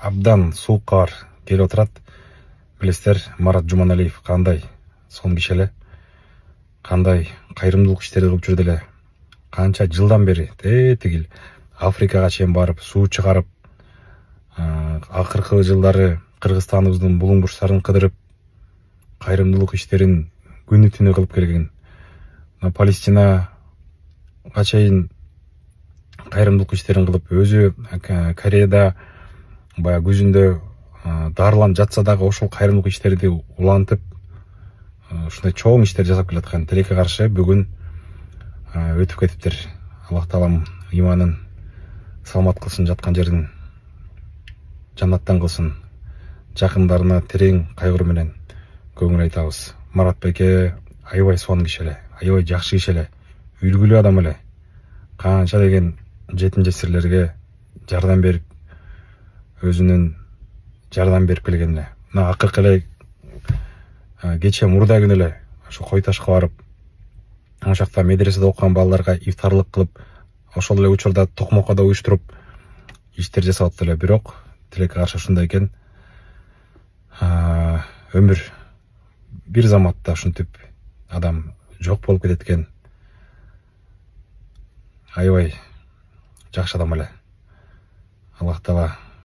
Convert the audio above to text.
абдан суук кабар келип отурат. Билесиздер, Марат Жуманалиев кандай сонун киши эле, кандай кайрымдуулук иштерди кылып жүрдү эле. Канча жылдан бери тегил Африкага чейин барып, суу чыгарып, акыркы жылдары Кыргызстаныбыздын булуң бурчтарын кыдырып, кайрымдуулук иштерин күнү түнү кылып келген. Палестинага чейин кайрымдуулук иштерин кылып, өзү Кореяда баягы күзүндө дарыланып жатса дагы ошол кайрымдуулук иштерди улантып, ушундай чоң иштер жасап келаткан. Тилекке каршы бүгүн өтүп кетиптир. Аллах таалам иманын саламат кылсын, жаткан жерин жаннаттан кылсын. Жакындарына терең кайгыруу менен көңүл айтабыз. Марат байке аябай сонун киши эле, аябай жакшы киши эле, үлгүлүү адам эле. Канча деген жетим жесирлерге жардам берип, өзүнүн жардам берип келген эле. Мына акыркы эле кече мурда күнү эле ошо Кой Ташка барып, ошол жакта медреседе окуган балдарга ифтарлык кылып, ошол эле учурда Токмоккодо уюштуруп иштер жасап атты эле. Бирок тилекке каршы ушундай экен. Өмүр бир заматта ушинтип адам жок болуп кетет экен. Аябай жакшы адам эле. Аллах таала